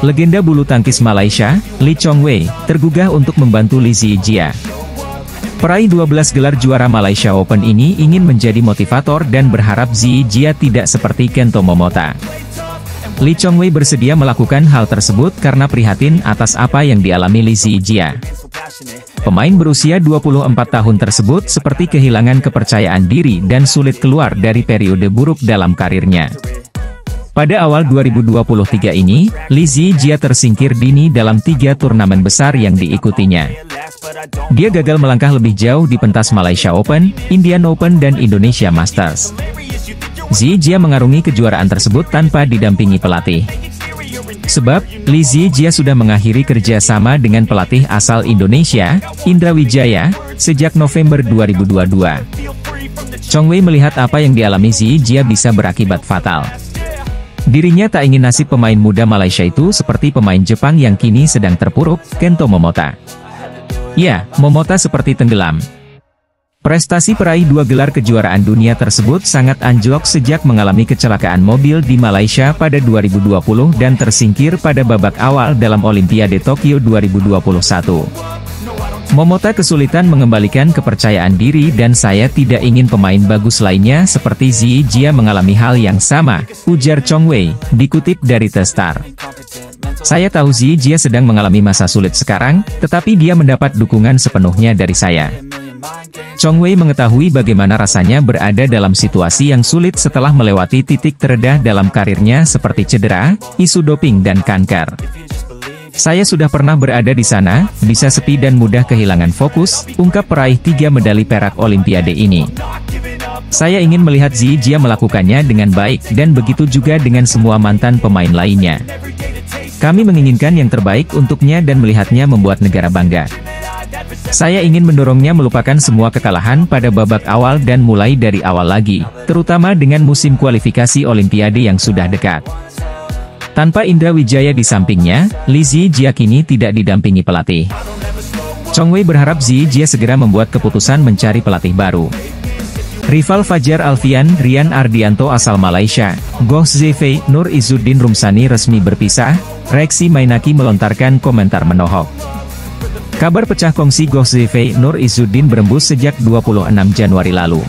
Legenda bulu tangkis Malaysia, Lee Chong Wei, tergugah untuk membantu Lee Zijia. Peraih 12 gelar juara Malaysia Open ini ingin menjadi motivator dan berharap Zijia tidak seperti Kento Momota. Lee Chong Wei bersedia melakukan hal tersebut karena prihatin atas apa yang dialami Lee Zijia. Pemain berusia 24 tahun tersebut seperti kehilangan kepercayaan diri dan sulit keluar dari periode buruk dalam karirnya. Pada awal 2023 ini, Lee Zijia tersingkir dini dalam 3 turnamen besar yang diikutinya. Dia gagal melangkah lebih jauh di pentas Malaysia Open, Indian Open dan Indonesia Masters. Zijia mengarungi kejuaraan tersebut tanpa didampingi pelatih. Sebab, Lee Zijia sudah mengakhiri kerjasama dengan pelatih asal Indonesia, Indra Wijaya, sejak November 2022. Chong Wei melihat apa yang dialami Zijia bisa berakibat fatal. Dirinya tak ingin nasib pemain muda Malaysia itu seperti pemain Jepang yang kini sedang terpuruk, Kento Momota. Ya, Momota seperti tenggelam. Prestasi peraih 2 gelar kejuaraan dunia tersebut sangat anjlok sejak mengalami kecelakaan mobil di Malaysia pada 2020 dan tersingkir pada babak awal dalam Olimpiade Tokyo 2021. Momota kesulitan mengembalikan kepercayaan diri dan saya tidak ingin pemain bagus lainnya seperti Zijia mengalami hal yang sama, ujar Chong Wei, dikutip dari The Star. Saya tahu Zijia sedang mengalami masa sulit sekarang, tetapi dia mendapat dukungan sepenuhnya dari saya. Chong Wei mengetahui bagaimana rasanya berada dalam situasi yang sulit setelah melewati titik terendah dalam karirnya seperti cedera, isu doping dan kanker. Saya sudah pernah berada di sana, bisa sepi dan mudah kehilangan fokus, ungkap peraih 3 medali perak Olimpiade ini. Saya ingin melihat Zijia melakukannya dengan baik dan begitu juga dengan semua mantan pemain lainnya. Kami menginginkan yang terbaik untuknya dan melihatnya membuat negara bangga. Saya ingin mendorongnya melupakan semua kekalahan pada babak awal dan mulai dari awal lagi, terutama dengan musim kualifikasi Olimpiade yang sudah dekat. Tanpa Indra Wijaya di sampingnya, Lee Zijia kini tidak didampingi pelatih. Chong Wei berharap Zijia segera membuat keputusan mencari pelatih baru. Rival Fajar Alfian, Rian Ardianto asal Malaysia, Goh Zefei, Nur Izzuddin Rumsani resmi berpisah, Reksi Mainaki melontarkan komentar menohok. Kabar pecah kongsi Goh Zefei, Nur Izzuddin berembus sejak 26 Januari lalu.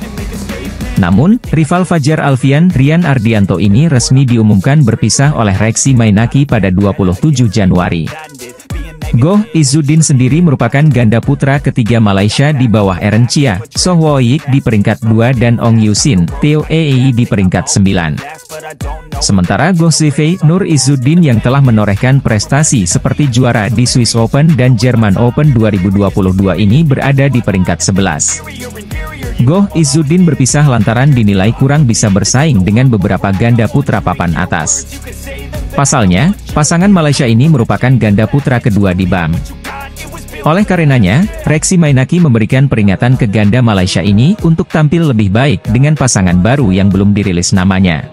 Namun, rival Fajar Alfian, Rian Ardianto ini resmi diumumkan berpisah oleh Reksi Mainaki pada 27 Januari. Goh Izzuddin sendiri merupakan ganda putra ketiga Malaysia di bawah Eren Chia, Soh Woyik di peringkat 2 dan Ong Yusin, Theo Ei di peringkat 9. Sementara Goh Zefei, Nur Izzuddin yang telah menorehkan prestasi seperti juara di Swiss Open dan German Open 2022 ini berada di peringkat 11. Goh Izzuddin berpisah lantaran dinilai kurang bisa bersaing dengan beberapa ganda putra papan atas. Pasalnya, pasangan Malaysia ini merupakan ganda putra kedua di BAM. Oleh karenanya, Reksi Mainaki memberikan peringatan ke ganda Malaysia ini untuk tampil lebih baik dengan pasangan baru yang belum dirilis namanya.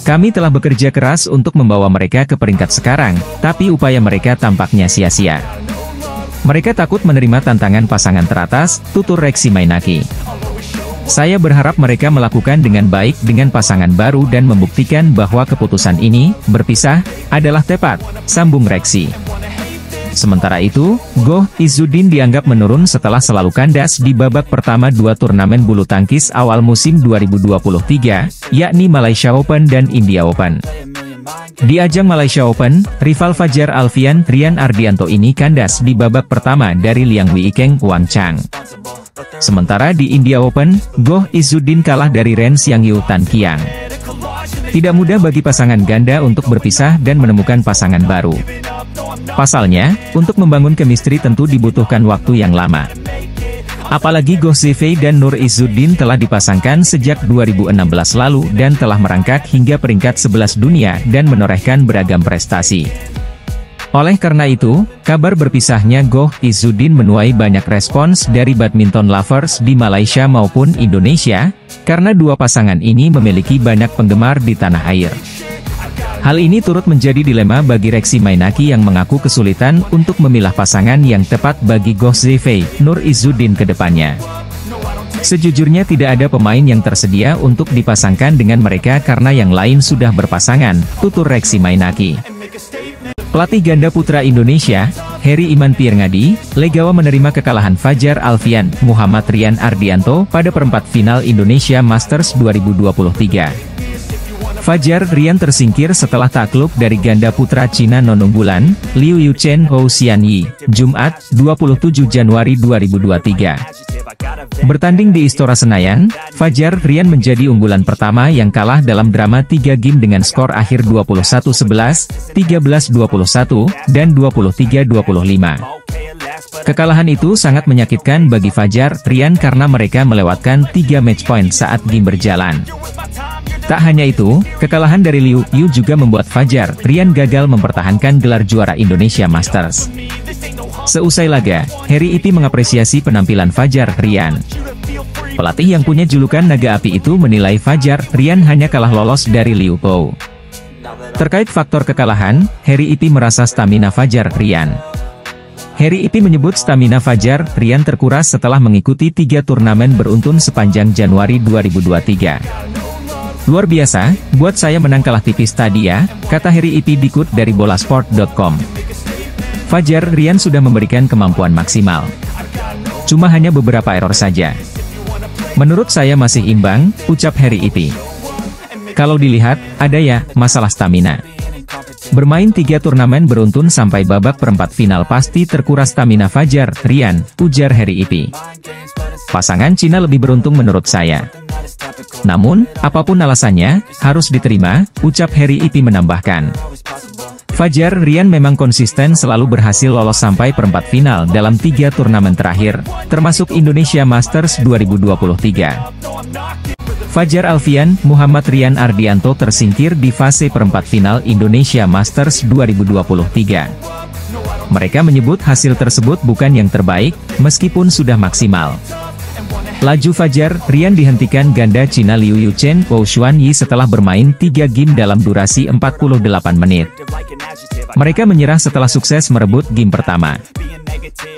Kami telah bekerja keras untuk membawa mereka ke peringkat sekarang, tapi upaya mereka tampaknya sia-sia. Mereka takut menerima tantangan pasangan teratas, tutur Reksi Mainaki. Saya berharap mereka melakukan dengan baik dengan pasangan baru dan membuktikan bahwa keputusan ini, berpisah, adalah tepat, sambung Reksi. Sementara itu, Goh Izzuddin dianggap menurun setelah selalu kandas di babak pertama 2 turnamen bulu tangkis awal musim 2023, yakni Malaysia Open dan India Open. Di ajang Malaysia Open, rival Fajar Alfian, Rian Ardianto ini kandas di babak pertama dari Liang Weikeng, Wang Chang. Sementara di India Open, Goh Izzuddin kalah dari Ren Xiangyu, Tan Qiang. Tidak mudah bagi pasangan ganda untuk berpisah dan menemukan pasangan baru. Pasalnya, untuk membangun chemistry tentu dibutuhkan waktu yang lama. Apalagi Goh Zefei dan Nur Izzuddin telah dipasangkan sejak 2016 lalu dan telah merangkak hingga peringkat 11 dunia dan menorehkan beragam prestasi. Oleh karena itu, kabar berpisahnya Goh Izzuddin menuai banyak respons dari badminton lovers di Malaysia maupun Indonesia, karena dua pasangan ini memiliki banyak penggemar di tanah air. Hal ini turut menjadi dilema bagi Reksi Mainaki yang mengaku kesulitan untuk memilah pasangan yang tepat bagi Goh Zefei, Nur Izzuddin ke depannya. Sejujurnya tidak ada pemain yang tersedia untuk dipasangkan dengan mereka karena yang lain sudah berpasangan, tutur Reksi Mainaki. Pelatih ganda putra Indonesia, Heri Iman Pierngadi, Legawa menerima kekalahan Fajar Alfian, Muhammad Rian Ardianto pada perempat final Indonesia Masters 2023. Fajar Rian tersingkir setelah takluk dari ganda putra Cina non-unggulan, Liu Yuchen Hou Xianyi, Jumat, 27 Januari 2023. Bertanding di Istora Senayan, Fajar Rian menjadi unggulan pertama yang kalah dalam drama 3 game dengan skor akhir 21-11, 13-21, dan 23-25. Kekalahan itu sangat menyakitkan bagi Fajar Rian karena mereka melewatkan 3 match point saat game berjalan. Tak hanya itu, kekalahan dari Liu Yu juga membuat Fajar Rian gagal mempertahankan gelar juara Indonesia Masters. Seusai laga, Heri Ipi mengapresiasi penampilan Fajar Rian. Pelatih yang punya julukan Naga Api itu menilai Fajar Rian hanya kalah lolos dari Liu Pou. Terkait faktor kekalahan, Heri Ipi merasa stamina Fajar Rian. Heri Ipi menyebut stamina Fajar Rian terkuras setelah mengikuti 3 turnamen beruntun sepanjang Januari 2023. Luar biasa, buat saya menang kalah tipis tadi ya, kata Heri Ipi dikut dari bolasport.com. Fajar Rian sudah memberikan kemampuan maksimal. Cuma hanya beberapa error saja. Menurut saya masih imbang, ucap Heri Ipi. Kalau dilihat, ada ya, masalah stamina. Bermain 3 turnamen beruntun sampai babak perempat final pasti terkuras stamina Fajar Rian, ujar Heri Ipi. Pasangan Cina lebih beruntung menurut saya. Namun, apapun alasannya, harus diterima, ucap Heri Ipi menambahkan. Fajar Rian memang konsisten selalu berhasil lolos sampai perempat final dalam 3 turnamen terakhir, termasuk Indonesia Masters 2023. Fajar Alfian, Muhammad Rian Ardianto tersingkir di fase perempat final Indonesia Masters 2023. Mereka menyebut hasil tersebut bukan yang terbaik, meskipun sudah maksimal. Laju Fajar Rian dihentikan ganda Cina Liu Yuchen Hou Xianyi setelah bermain 3 game dalam durasi 48 menit. Mereka menyerah setelah sukses merebut game pertama.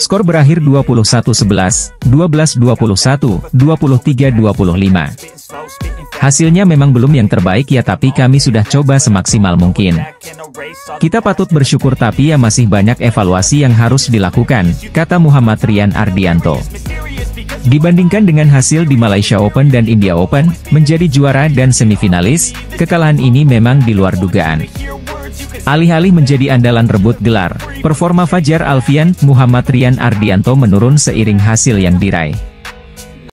Skor berakhir 21-11, 12-21, 23-25. Hasilnya memang belum yang terbaik ya, tapi kami sudah coba semaksimal mungkin. Kita patut bersyukur tapi ya masih banyak evaluasi yang harus dilakukan, kata Muhammad Rian Ardianto. Dibandingkan dengan hasil di Malaysia Open dan India Open, menjadi juara dan semifinalis, kekalahan ini memang di luar dugaan. Alih-alih menjadi andalan rebut gelar, performa Fajar Alfian, Muhammad Rian Ardianto menurun seiring hasil yang diraih.